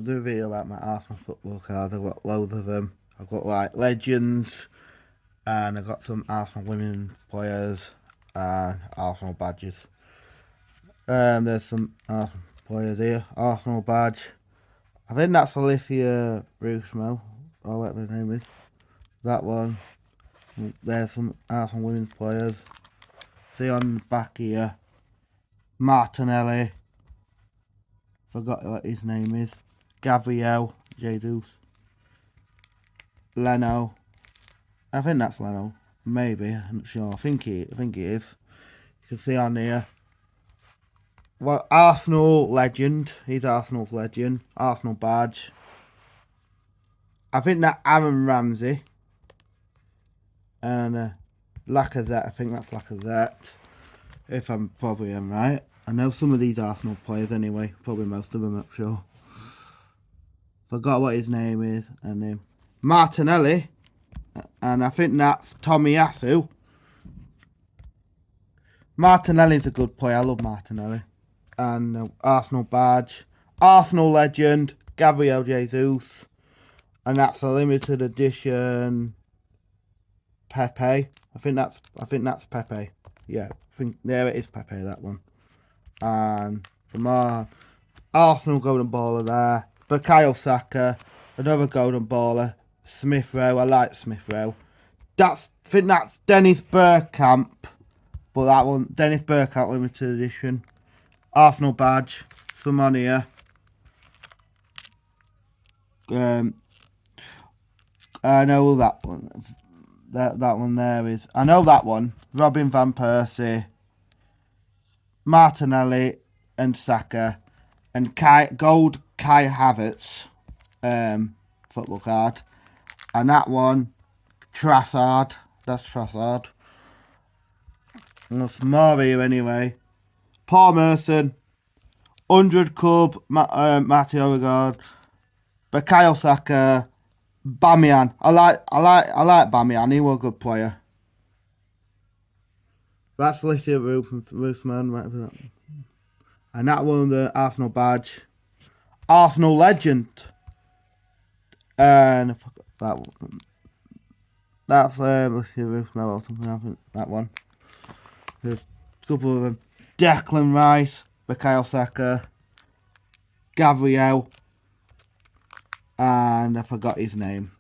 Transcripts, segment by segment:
do a video about my Arsenal football cards. I've got loads of them. I've got like legends, and I've got some Arsenal women players and Arsenal badges. There's some Arsenal players here. Arsenal badge. I think that's Alicia Rusmo, or whatever her name is. That one. There's some Arsenal women's players. See on the back here, Martinelli. Forgot what his name is. Gabriel Jesus. Leno. I think that's Leno. Maybe. I'm not sure. I think he is. You can see on here. Well, Arsenal legend. He's Arsenal's legend. Arsenal badge. I think that's Aaron Ramsey. And Lacazette. I think that's Lacazette. If I'm probably right. I know some of these Arsenal players anyway. Probably most of them, I'm not sure. Forgot what his name is. And Martinelli. And I think that's Tomiyasu. Martinelli's a good player. I love Martinelli. And Arsenal badge. Arsenal legend. Gabriel Jesus. And that's a limited edition Pepe. I think that's Pepe. Yeah, there it is, Pepe, that one. And from our Arsenal golden baller there. Bukayo Saka, another golden baller. Smith Rowe, I like Smith Rowe. I think that's Dennis Bergkamp. But that one, Dennis Bergkamp limited edition. Arsenal badge. Some on here. I know that one. That one there is. I know that one. Robin van Persie, Martinelli, and Saka, and gold Kai Havertz football card, and that one Trossard. That's Trossard. And there's more here anyway. Paul Merson, 100 club Matty Odegaard, Bukayo Saka. Bamian. I like Bamian. He was a good player. That's Alicia Rusman, whatever that. And that one, the Arsenal badge. Arsenal legend. And I forgot that one. That's Alicia Rusman or something. I think that one. There's a couple of them. Declan Rice, Bukayo Saka, Gabriel. And I forgot his name.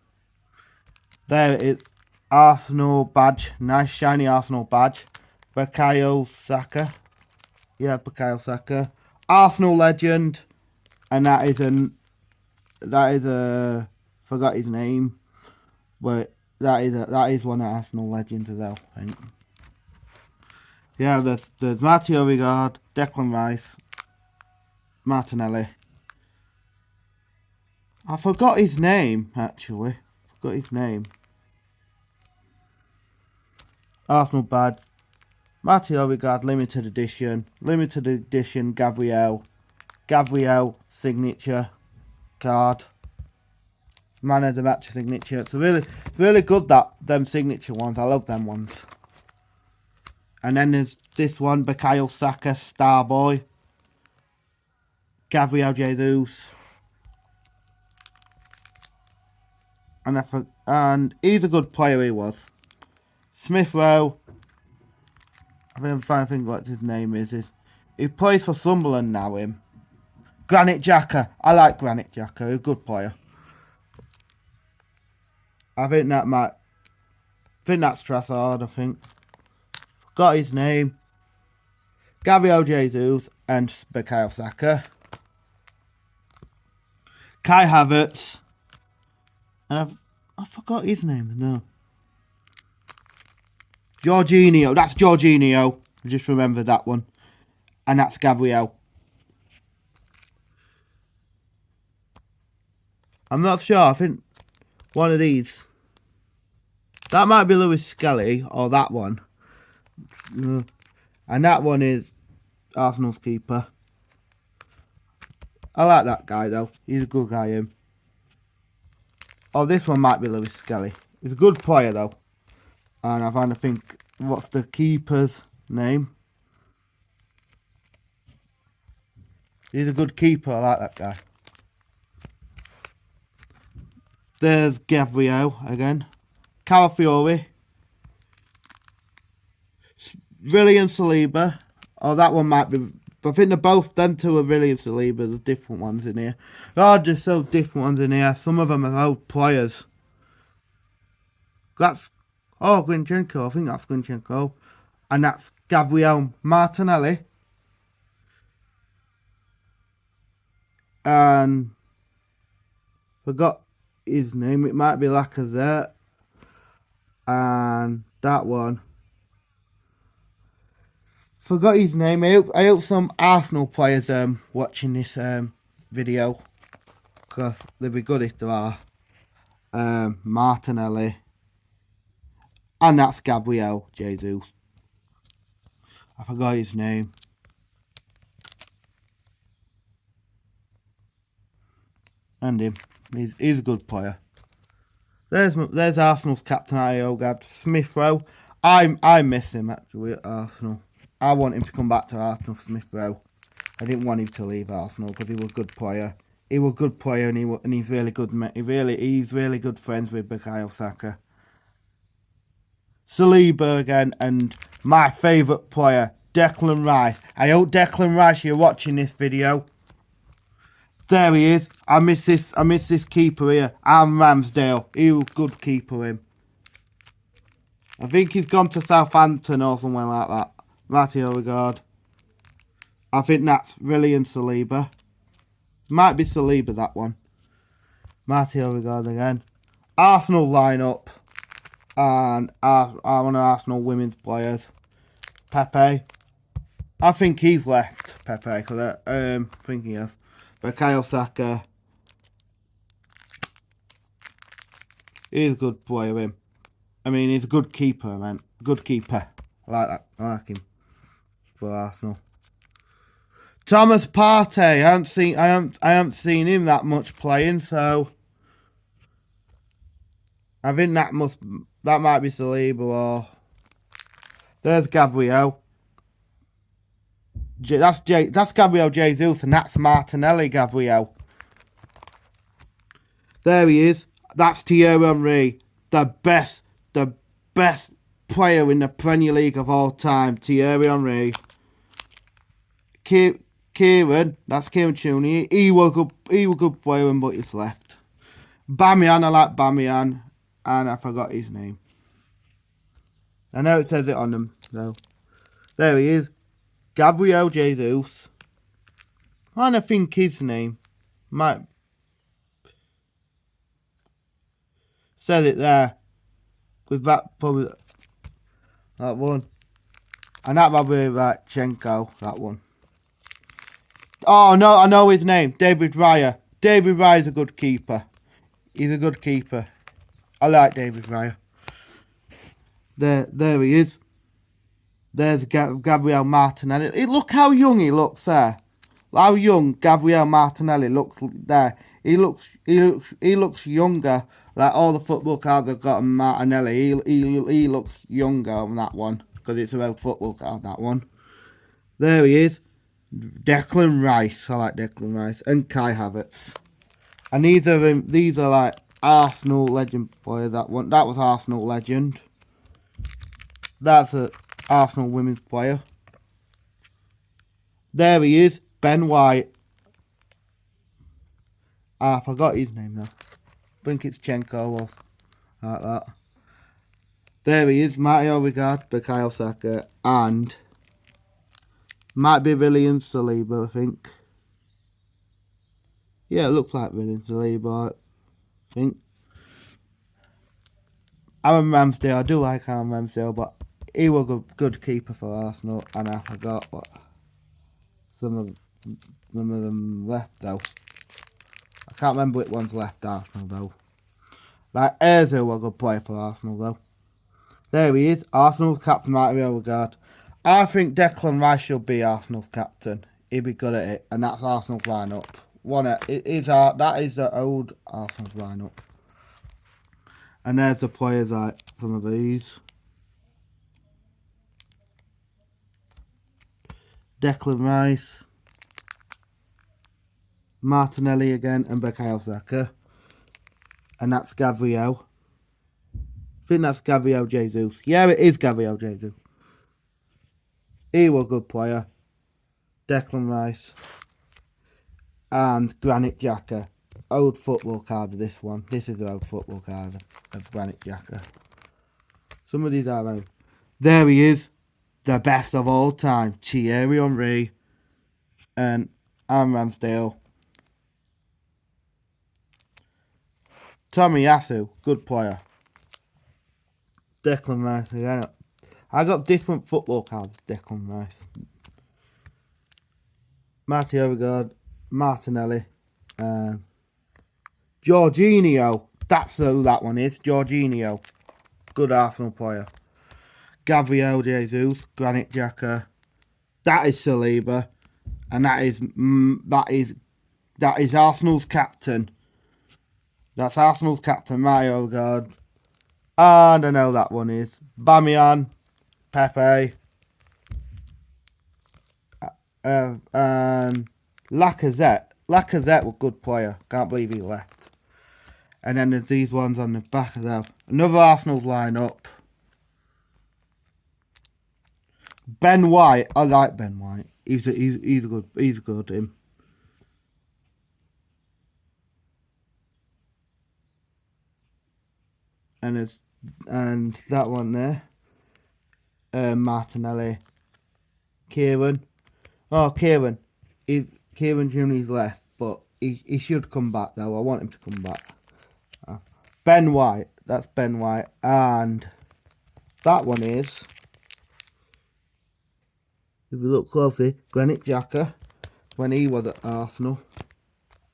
There it is. Arsenal badge. Nice shiny Arsenal badge. Bukayo Saka. Yeah, Bukayo Saka. Arsenal legend. And that is a forgot his name. But that is one of Arsenal legends as well, I think. Yeah, there's Matty Odegaard, Declan Rice, Martinelli. I forgot his name, actually. Arsenal badge. Matty Odegaard, limited edition. Gabriel signature card. Man of the match signature. It's really good, them signature ones. I love them ones. And then there's this one, Bukayo Saka, Starboy. Gabriel Jesus. And he's a good player, he was. Smith Rowe. I think I'm trying to think what his name is. He plays for Sunderland now, him. Granit Xhaka. I like Granit Xhaka. He's a good player. I think that's Trossard, I think. Got his name. Gabriel Jesus and Bukayo Saka. Kai Havertz. And I forgot his name. No. Jorginho. That's Jorginho. I just remember that one. And that's Gabriel. I'm not sure. I think one of these. That might be Lewis Skelly or that one. And that one is Arsenal's keeper. I like that guy though. He's a good guy, him. Oh, this one might be Lewis Skelly. He's a good player though. And I'm trying to think, what's the keeper's name? He's a good keeper. I like that guy. There's Gabriel again. Calafiori. William Saliba. Oh, that one might be. I think they're both, them two are William Saliba. There's different ones in here. Oh, just so different ones in here. Some of them are old players. That's. Oh, Gwinchenko. I think that's Gwinchenko. And that's Gabriel Martinelli. And. Forgot his name. It might be Lacazette. And that one. Forgot his name. I hope some Arsenal players watching this video, because they'd be good if there are. Martinelli, and that's Gabriel Jesus. I forgot his name. And him. He's a good player. There's Arsenal's captain Iogad Smith Rowe. I miss him actually at Arsenal. I want him to come back to Arsenal, Smith Rowe. I didn't want him to leave Arsenal because he was a good player. He was a good player, and he's really good. He's really good friends with Bukayo Saka. Saliba again, and my favourite player, Declan Rice. I hope Declan Rice, you're watching this video. There he is. I miss this keeper here. I'm Ramsdale. He was a good keeper, him. I think he's gone to Southampton or somewhere like that. Matthew Odegaard. I think that's William Saliba. Might be Saliba, that one. Matthew Odegaard again. Arsenal lineup. And one of Arsenal women's players. Pepe. I think he's left, Pepe, because I think he has. Bukayo Saka. He's a good player, him. I mean, he's a good keeper, man. Good keeper. I like that. I like him for Arsenal. Thomas Partey. I haven't seen him that much playing, so I think that might be Saliba or there's Gabriel. That's Gabriel Jesus, and that's Martinelli Gabriel. There he is. That's Thierry Henry, the best player in the Premier League of all time. Thierry Henry. Kieran, that's Kieran Tierney. He was good player, but he's left. Bamian, I like Bamian, and I forgot his name. I know it says it on them, so there he is. Gabriel Jesus. And I think his name might says it there. With that probably that one. And that might be Chenko, that one. Oh no, I know his name. David Raya. David Raya's a good keeper. He's a good keeper. I like David Raya. There he is. There's Gabriel Martinelli. Look how young he looks there. How young Gabriel Martinelli looks there. He looks younger. Like all the football cards I've got on Martinelli, he looks younger on that one because it's a real football card. That one. There he is. Declan Rice. I like Declan Rice and Kai Havertz. And these are like Arsenal legend players. That was Arsenal legend. That's a Arsenal women's player. There he is, Ben White. I forgot his name now. I think it's Chenko or like that. There he is, Matty Odegaard, Bukayo Saka, and might be William Saliba, I think. Yeah, it looks like William Saliba, I think. Aaron Ramsdale, I do like Aaron Ramsdale, but he was a good keeper for Arsenal, and I forgot what some of them left though. I can't remember which ones left Arsenal though. Like Ozil was a good player for Arsenal though. There he is, Arsenal's captain Matty Odegaard. I think Declan Rice should be Arsenal's captain. He'd be good at it, and that's Arsenal's lineup. That is the old Arsenal's lineup. And there's the players like some of these. Declan Rice, Martinelli again, and Bukayo Saka. And that's Gabriel. I think that's Gabriel Jesus. Yeah, it is Gabriel Jesus. He was a good player. Declan Rice. And Granit Xhaka. Old football card of this one. This is the old football card of Granit Xhaka. Some of these are old. There he is. The best of all time. Thierry Henry. And Aaron Ramsdale. Tomiyasu. Good player. Declan Rice again. I got different football cards. Declan Rice. Marty Odegaard. Martinelli. And Jorginho. That's who that one is. Jorginho. Good Arsenal player. Gabriel Jesus. Granit Xhaka. That is Saliba. And that is Arsenal's captain. That's Arsenal's captain, Mario Odegaard. And I know that one is Bamian, Pepe, and Lacazette. Lacazette was a good player. Can't believe he left. And then there's these ones on the back of that. Another Arsenal's lineup. Ben White. I like Ben White. He's good. Him. And that one there. Martinelli. Kieran. Oh, Kieran. Kieran Jr.'s left, but he should come back though. I want him to come back. Ben White. That's Ben White. And that one is, if you look closely, Granit Xhaka when he was at Arsenal.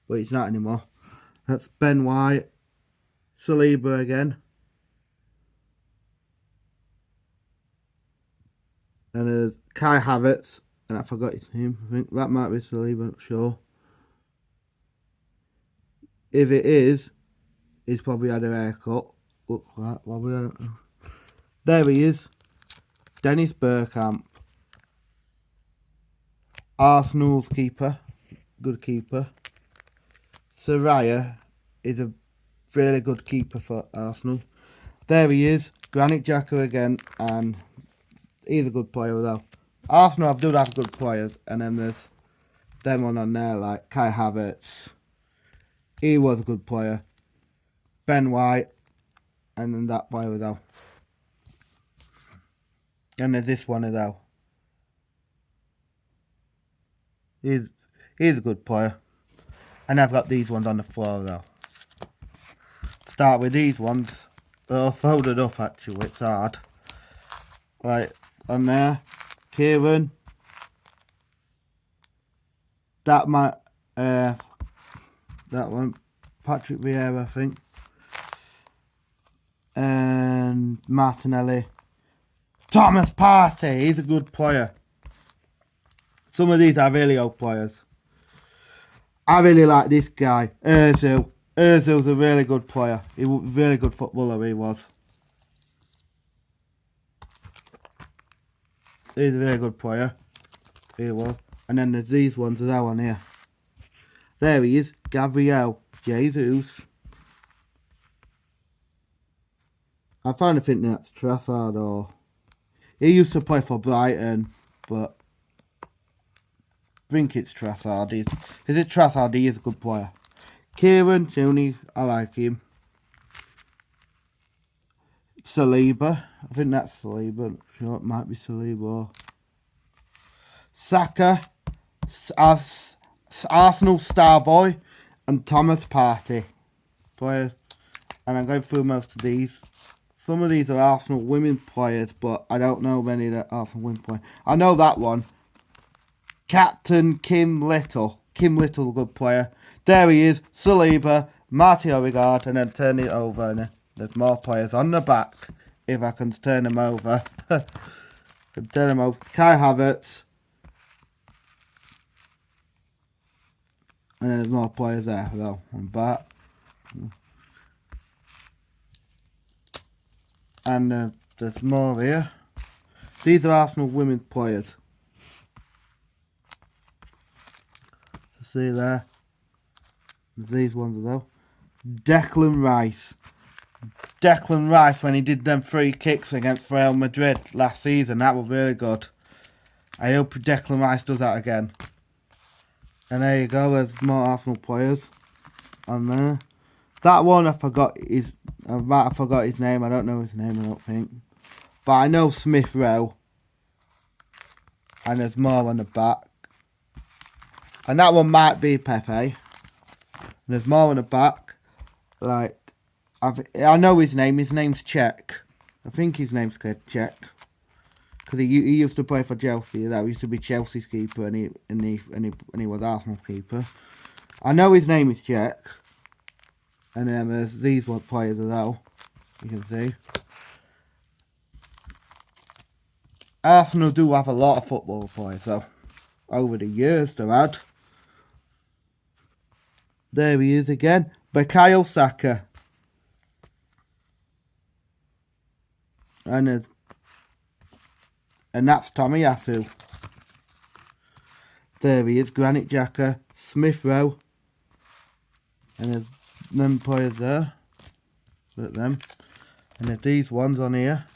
But he's not anymore. That's Ben White. Saliba again. And there's Kai Havertz. And I forgot his name. I think that might be Saliba, not sure. If it is, he's probably had a haircut. Looks like probably. I don't know. There he is. Dennis Bergkamp. Arsenal's keeper. Good keeper. Saraya is a really good keeper for Arsenal. There he is. Granit Xhaka again. And he's a good player though. Arsenal do have good players. And then there's them on there like Kai Havertz. He was a good player. Ben White. And then that player though. And there's this one as well. He's a good player. And I've got these ones on the floor though. Start with these ones. They're all folded up actually, it's hard. Right, on there. Kieran. That might that one. Patrick Vieira, I think. And Martinelli. Thomas Partey, he's a good player. Some of these are really old players. I really like this guy, Ozil. Ozil's a really good player. He was a really good footballer, he was. He's a really good player. He was. And then there's these ones as well on here. There he is, Gabriel Jesus. I kind of think that's Trossard or... He used to play for Brighton, but... I think it's Trossard. Is it Trossard? He is a good player. Kieran Jr., I like him. Saliba. I think that's Saliba. I'm sure it might be Saliba. Saka. Arsenal star boy. And Thomas Partey. Players. And I'm going through most of these. Some of these are Arsenal women players, but I don't know many that are Arsenal women players. I know that one. Captain Kim Little. Kim Little, a good player. There he is. Saliba, Marty Odegaard, and then turn it over. And there's more players on the back. If I can turn them over. Can turn them over. Kai Havertz. And there's more players there though. On back. And there's more here. These are Arsenal women players. See there. These ones though. Declan Rice. Declan Rice, when he did them 3 kicks against Real Madrid last season, that was really good. I hope Declan Rice does that again. And there you go, there's more Arsenal players on there. That one I might have forgot his name. I don't know his name, I don't think. But I know Smith Rowe. And there's more on the back. And that one might be Pepe. And there's more on the back. Like, I know his name. His name's Czech. I think his name's Czech. Because he used to play for Chelsea. That used to be Chelsea's keeper, and he was Arsenal's keeper. I know his name is Czech. And then there's these one players as well. You can see. Arsenal do have a lot of football players, though. Over the years they've had. There he is again. Bukayo Saka. And that's Tomiyasu. There he is, Granit Xhaka, Smith Rowe. And there's them players there. Look at them. And there's these ones on here.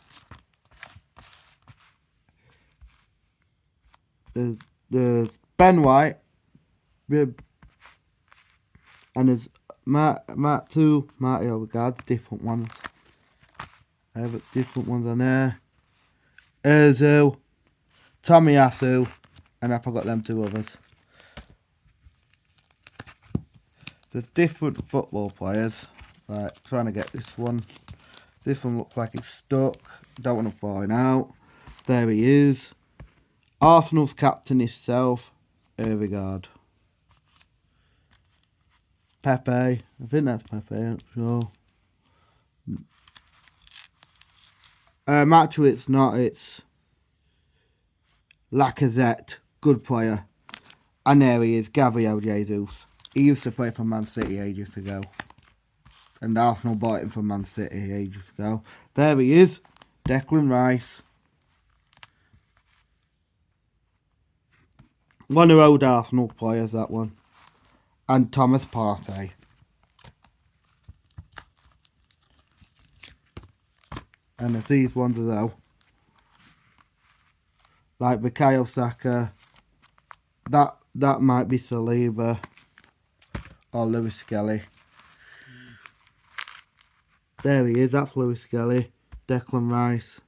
There's Ben White. And there's Marty Odegaard, different ones. I have different ones on there. Ozil, Tomiyasu, and I forgot them 2 others. There's different football players. Like, trying to get this one. This one looks like it's stuck. Don't want to fall out. There he is. Arsenal's captain himself, Odegaard. Pepe. I think that's Pepe, I'm not sure. Actually, it's not. It's Lacazette. Good player. And there he is, Gabriel Jesus. He used to play for Man City ages ago. And Arsenal bought him from Man City ages ago. There he is, Declan Rice. One of the old Arsenal players, that one. And Thomas Partey. And there's these ones as well. Like Bukayo Saka. That might be Saliba. Or Lewis Skelly. There he is, that's Lewis Skelly. Declan Rice.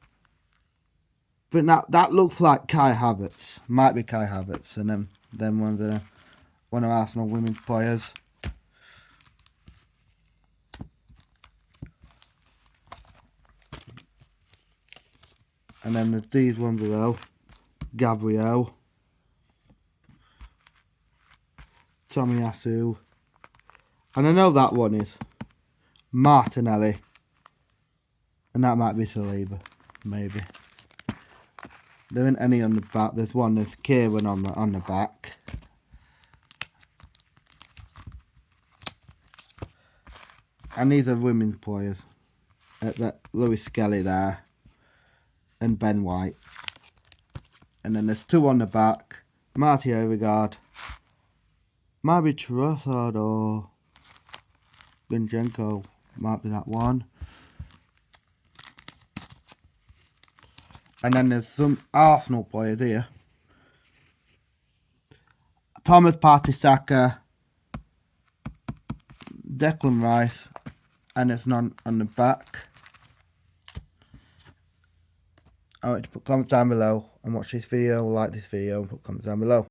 But that looks like Kai Havertz. Might be Kai Havertz. And then one of Arsenal women's players. And then there's these ones as well. Gabriel. Tomiyasu. And I know that one is Martinelli. And that might be Saliba. Maybe. There isn't any on the back. There's Kieran on the back. And these are women's players. Lewis Skelly there. And Ben White. And then there's 2 on the back. Marty Odegaard. Might be Trossard or Zinchenko. Might be that one. And then there's some Arsenal players here. Thomas Partey, Saka. Declan Rice. And there's none on the back. I want you to put comments down below and watch this video, like this video and put comments down below.